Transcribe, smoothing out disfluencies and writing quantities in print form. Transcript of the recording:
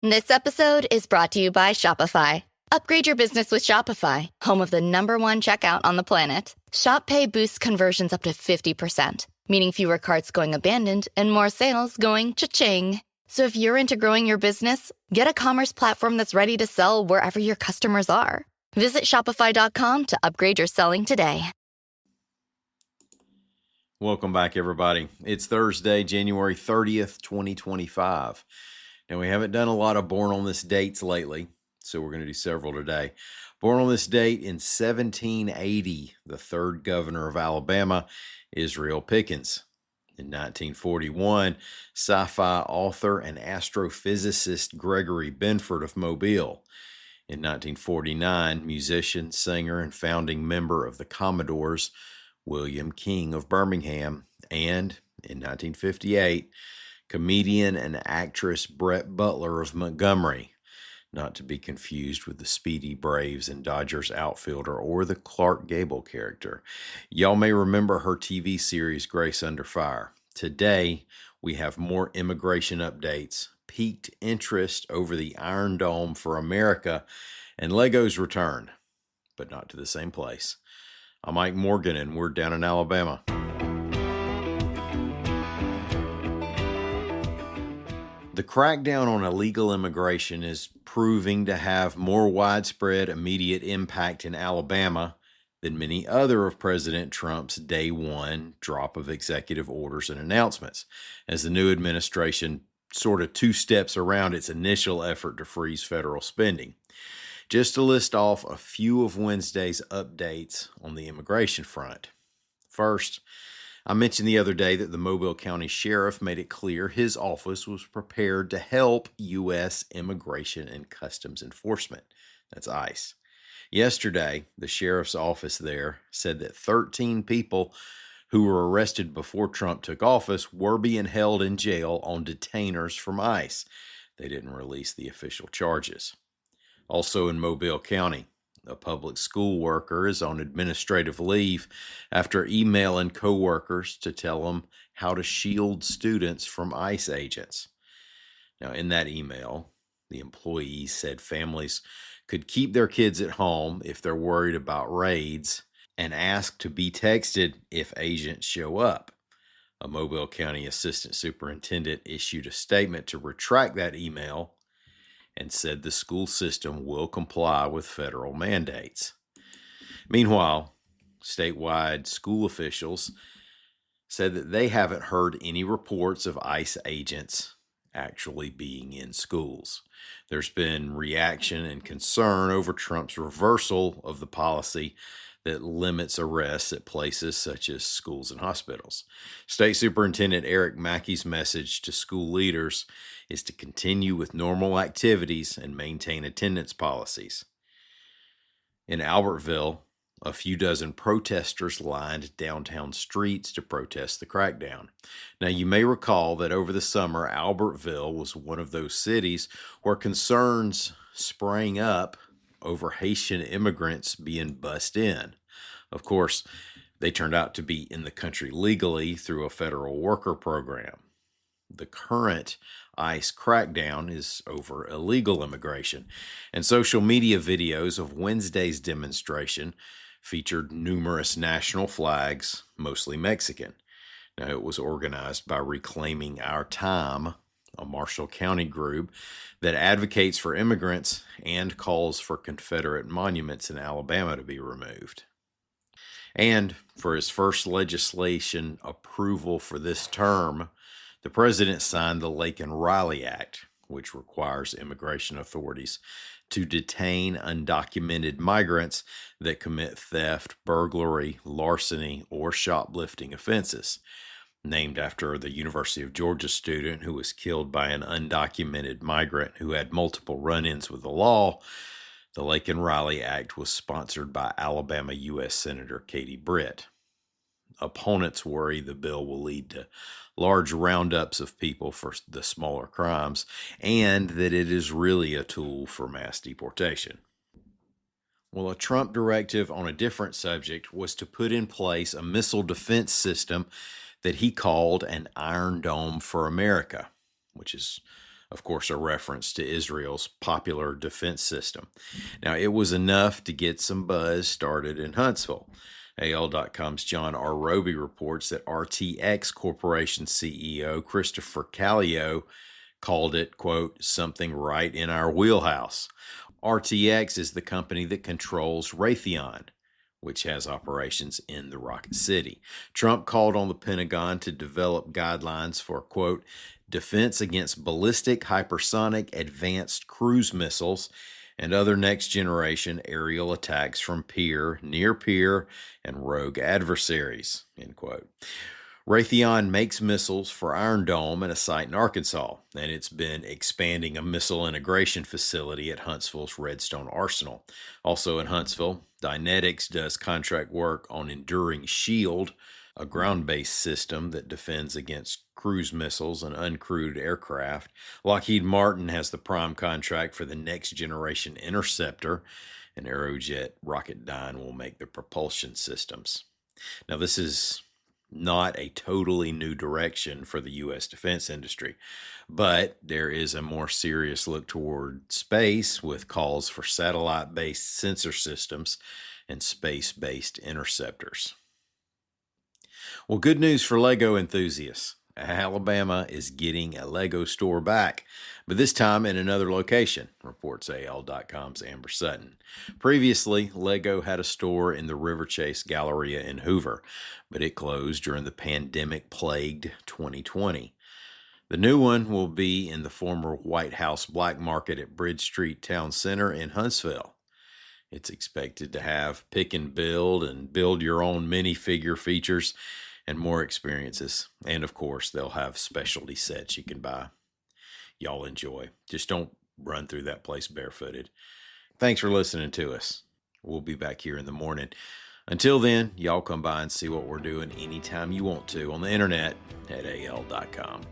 This episode is brought to you by Shopify. Upgrade your business with Shopify, home of the #1 checkout on the planet. Shop Pay boosts conversions up to 50%, meaning fewer carts going abandoned and more sales going cha-ching. So if you're into growing your business, get a commerce platform that's ready to sell wherever your customers are. Visit Shopify.com to upgrade your selling today. Welcome back, everybody. It's Thursday, January 30th, 2025. Now, we haven't done a lot of born on this dates lately, so we're going to do several today. Born on this date in 1780, the third governor of Alabama, Israel Pickens. In 1941, sci-fi author and astrophysicist Gregory Benford of Mobile. In 1949, musician, singer, and founding member of the Commodores, William King of Birmingham. And in 1958, comedian and actress Brett Butler of Montgomery, not to be confused with the speedy Braves and Dodgers outfielder or the Clark Gable character. Y'all may remember her TV series Grace Under Fire. Today, we have more immigration updates, piqued interest over the Iron Dome for America, and Lego's return, but not to the same place. I'm Mike Morgan, and we're down in Alabama. The crackdown on illegal immigration is proving to have more widespread immediate impact in Alabama than many other of President Trump's day one drop of executive orders and announcements, as the new administration sort of two steps around its initial effort to freeze federal spending. Just to list off a few of Wednesday's updates on the immigration front. First, I mentioned the other day that the Mobile County Sheriff made it clear his office was prepared to help U.S. Immigration and Customs Enforcement. That's ICE. Yesterday, the sheriff's office there said that 13 people who were arrested before Trump took office were being held in jail on detainers from ICE. They didn't release the official charges. Also in Mobile County, a public school worker is on administrative leave after emailing coworkers to tell them how to shield students from ICE agents. Now, in that email, the employee said families could keep their kids at home if they're worried about raids and ask to be texted if agents show up. A Mobile County assistant superintendent issued a statement to retract that email and said the school system will comply with federal mandates. Meanwhile, statewide school officials said that they haven't heard any reports of ICE agents actually being in schools. There's been reaction and concern over Trump's reversal of the policy that limits arrests at places such as schools and hospitals. State Superintendent Eric Mackey's message to school leaders is to continue with normal activities and maintain attendance policies. In Albertville, a few dozen protesters lined downtown streets to protest the crackdown. Now, you may recall that over the summer, Albertville was one of those cities where concerns sprang up over Haitian immigrants being bussed in. Of course, they turned out to be in the country legally through a federal worker program. The current ICE crackdown is over illegal immigration, and social media videos of Wednesday's demonstration featured numerous national flags, mostly Mexican. Now, it was organized by Reclaiming Our Time, a Marshall County group that advocates for immigrants and calls for Confederate monuments in Alabama to be removed. And for his first legislation approval for this term, the president signed the Laken-Riley Act, which requires immigration authorities to detain undocumented migrants that commit theft, burglary, larceny, or shoplifting offenses. Named after the University of Georgia student who was killed by an undocumented migrant who had multiple run-ins with the law, the Laken-Riley Act was sponsored by Alabama U.S. Senator Katie Britt. Opponents worry the bill will lead to large roundups of people for the smaller crimes, and that it is really a tool for mass deportation. Well, a Trump directive on a different subject was to put in place a missile defense system that he called an Iron Dome for America, which is Of course, a reference to Israel's popular defense system. Now, it was enough to get some buzz started in Huntsville. AL.com's John R. Roby reports that RTX Corporation CEO Christopher Kallio called it, quote, something right in our wheelhouse. RTX is the company that controls Raytheon, which has operations in the Rocket City. Trump called on the Pentagon to develop guidelines for, quote, defense against ballistic, hypersonic, advanced cruise missiles, and other next-generation aerial attacks from peer, near-peer, and rogue adversaries, end quote. Raytheon makes missiles for Iron Dome at a site in Arkansas, and it's been expanding a missile integration facility at Huntsville's Redstone Arsenal. Also in Huntsville, Dynetics does contract work on Enduring Shield, a ground-based system that defends against cruise missiles and uncrewed aircraft. Lockheed Martin has the prime contract for the next-generation Interceptor, and Aerojet Rocketdyne will make the propulsion systems. Now, this is not a totally new direction for the U.S. defense industry, but there is a more serious look toward space with calls for satellite-based sensor systems and space-based interceptors. Well, good news for Lego enthusiasts. Alabama is getting a Lego store back, but this time in another location, reports AL.com's Amber Sutton. Previously, Lego had a store in the River Chase Galleria in Hoover, but it closed during the pandemic-plagued 2020. The new one will be in the former White House Black Market at Bridge Street Town Center in Huntsville. It's expected to have pick and build your own minifigure features and more experiences. And of course, they'll have specialty sets you can buy. Y'all enjoy. Just don't run through that place barefooted. Thanks for listening to us. We'll be back here in the morning. Until then, y'all come by and see what we're doing anytime you want to on the internet at al.com.